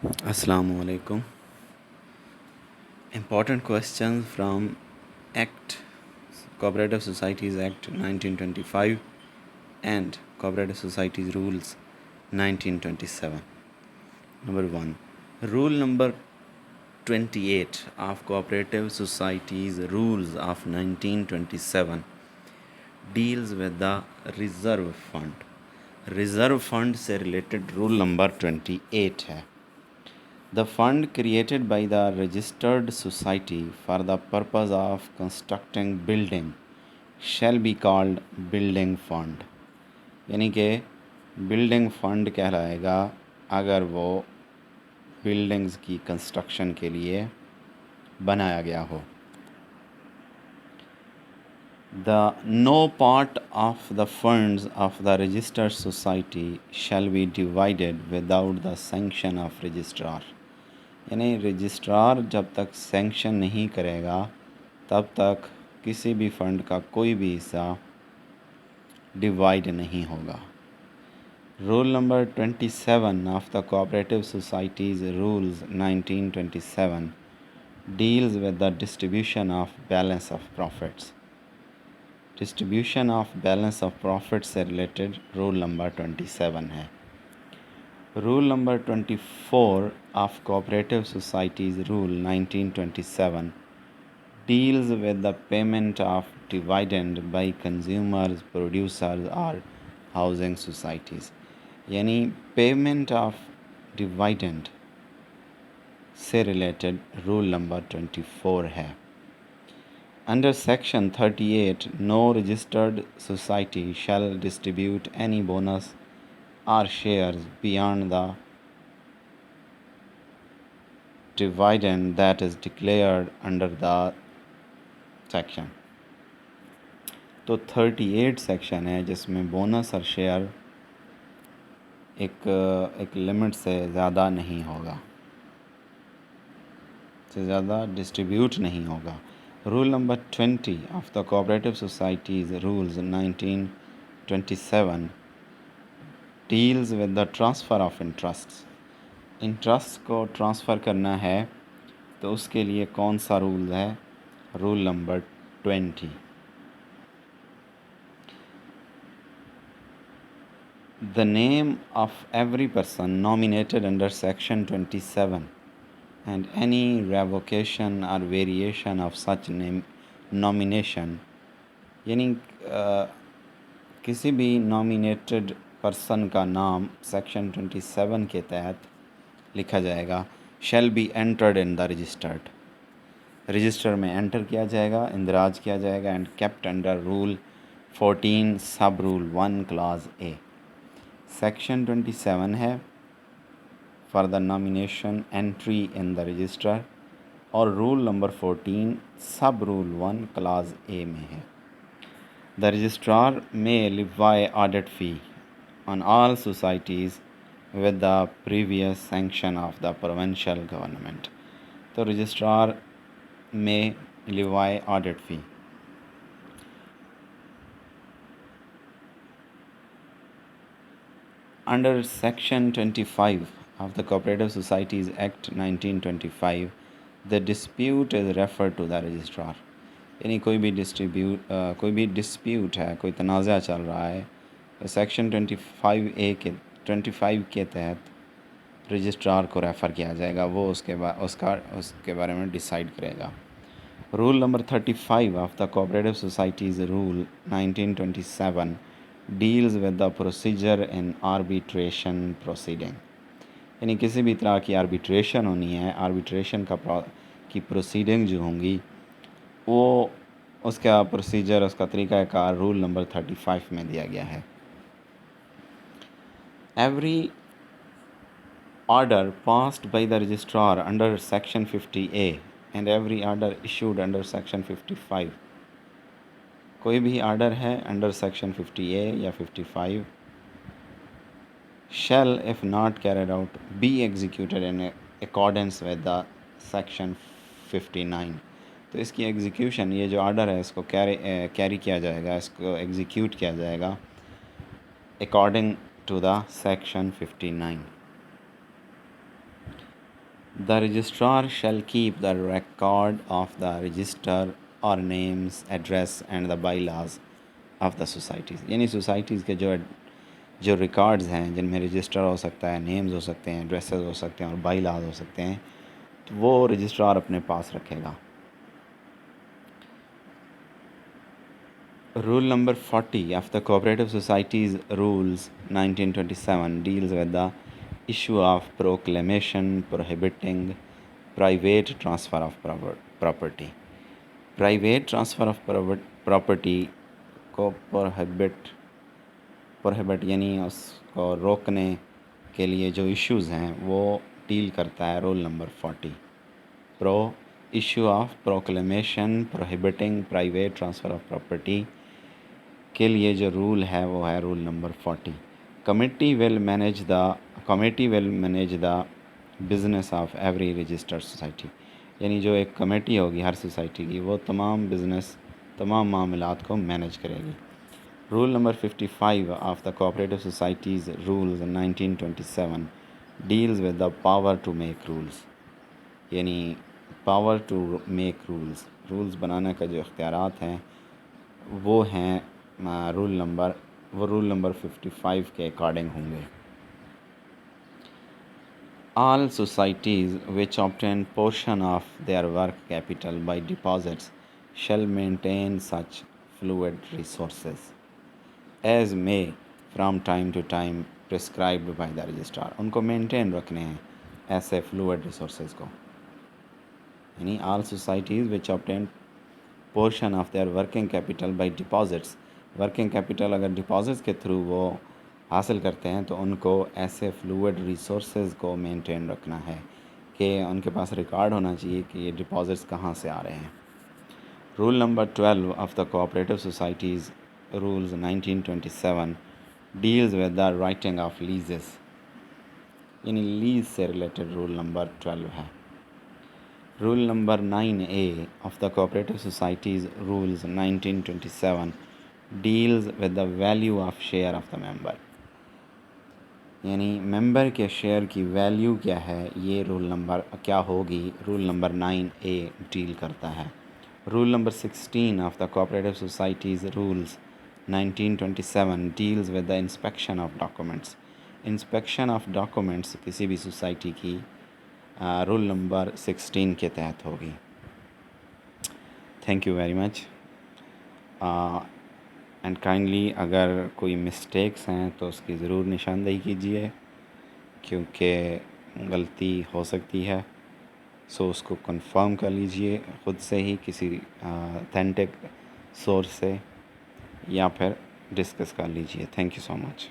Assalamu alaikum. Important questions from Act Cooperative Societies Act 1925 and Cooperative Societies Rules 1927. Number 1. Rule number 28 of Cooperative Societies Rules of 1927 deals with the Reserve Fund. Reserve Fund से related rule number 28 है. The fund created by the registered society for the purpose of constructing building shall be called building fund. यानी कि building fund कहलाएगा अगर वो buildings की construction के लिए बनाया गया हो. The no part of the funds of the registered society shall be divided without the sanction of registrar. यानी रजिस्ट्रार जब तक सैंक्शन नहीं करेगा तब तक किसी भी फ़ंड का कोई भी हिस्सा डिवाइड नहीं होगा. Rule number 27 of the cooperative societies rules 1927 deals with the distribution of balance of profits. Distribution of balance of profits से रिलेटेड रूल नंबर 27 है. Rule number 24 of Cooperative Societies Rule 1927 deals with the payment of dividend by consumers, producers or housing societies. यानी payment of dividend से related rule number 24 है. Under section 38, no registered society shall distribute any bonus or shares beyond the dividend that is declared under the section. तो 38 section है जिसमें bonus और share एक limit से ज़्यादा नहीं होगा, से ज़्यादा डिस्ट्रीब्यूट नहीं होगा. Rule number 20 of the cooperative societies rules 1927 deals with the transfer of interest. Interest को ट्रांसफ़र करना है तो उसके लिए कौन सा रूल है? Rule number 20. The name of every person nominated under section 27 and any revocation or variation of such name nomination, यानी किसी भी नॉमिनेटेड पर्सन का नाम सेक्शन 27 के तहत लिखा जाएगा. Shall be entered in the registered. Register में एंटर किया जाएगा, इंदराज किया जाएगा एंड केप्ट अंडर रूल 14 सब रूल 1 क्लास ए. सेक्शन 27 है for the nomination entry in the register और रूल नंबर 14 सब रूल 1 क्लास ए में है. द रजिस्ट्रार में Levi audit fee on all societies with the previous sanction of the provincial government. तो registrar में Levi audit fee. Under section 25 of the Cooperative Societies Act 1925, the dispute is referred to the registrar. यानी कोई भी dispute है, कोई तनाज़ा चल रहा है तो सेक्शन 25 के तहत रजिस्ट्रार को रेफ़र किया जाएगा. वो उसके बारे में डिसाइड करेगा. Rule number 35 of the cooperative societies rule 1927 deals with the procedure in arbitration proceeding. यानी किसी भी तरह की आर्बिट्रेशन होनी है, आर्बिट्रेशन की प्रोसीडिंग जो होंगी वो उसका प्रोसीजर, उसका तरीक़ाकार रूल नंबर 35 में दिया गया है. Every order passed by the registrar under section 50A and every order issued under section 55, कोई भी ऑर्डर है अंडर सेक्शन 50A या 55 shall if not carried out be executed in accordance with the section 59. तो इसकी execution, ये जो order है इसको कैरी किया जाएगा, इसको एग्जीक्यूट किया जाएगा according to the section 59. The registrar shall keep the record of the register or names, address and the bylaws of the societies. यानी societies के जो रिकॉर्ड्स हैं जिनमें रजिस्टर हो सकता है, नेम्स हो सकते हैं, एड्रेसेस हो सकते हैं और बाईलाज हो सकते हैं, तो वो रजिस्ट्रार अपने पास रखेगा. Rule number 40 of the Cooperative Societies Rules 1927 deals with the issue of proclamation prohibiting private transfer of property. Private transfer of property को prohibit यानी उसको रोकने के लिए जो इश्यूज़ हैं वो डील करता है rule number 40. Issue of proclamation prohibiting private transfer of property के लिए जो रूल है वो है rule number 40. Committee will manage the business of every registered society. यानी जो एक कमेटी होगी हर सोसाइटी की, वो तमाम मामलात को मैनेज करेगी. Rule number 55 of the cooperative societies rules 1927 deals with the power to make rules. यानी पावर टू मेक रूल्स बनाने का जो इख्तियारात हैं वो हैं रूल नंबर 55 के अकॉर्डिंग होंगे. All societies which obtain portion of their work capital by deposits shall maintain such fluid resources as may from time to time prescribed by the registrar. उनको maintain रखने हैं ऐसे fluid resources को. यानी all societies which obtain portion of their working capital by deposits, working capital अगर deposits के through वो हासिल करते हैं तो उनको ऐसे फ्लूइड रिसोर्सेज को मेंटेन रखना है कि उनके पास रिकॉर्ड होना चाहिए कि ये डिपॉजिट्स कहाँ से आ रहे हैं. Rule number 12 of the cooperative societies rules 1927 deals with the writing of लीजेस. यानी लीज से रिलेटेड रूल नंबर 12 है. Rule number 9A of the Cooperative Societies Rules 1927 deals with the value of share of the member. यानी member के share की value क्या है, ये rule number 9A deal करता है. Rule number 16 of the Cooperative Societies Rules 1927 deals with the inspection of documents. Inspection of documents किसी भी सोसाइटी की रूल नंबर 16 के तहत होगी. Thank you very much. And kindly अगर कोई मिस्टेक्स हैं तो उसकी ज़रूर निशानदेही कीजिए क्योंकि गलती हो सकती है. सो उसको कंफर्म कर लीजिए ख़ुद से ही किसी ऑथेंटिक सोर्स से या फिर डिस्कस कर लीजिए. Thank you so much.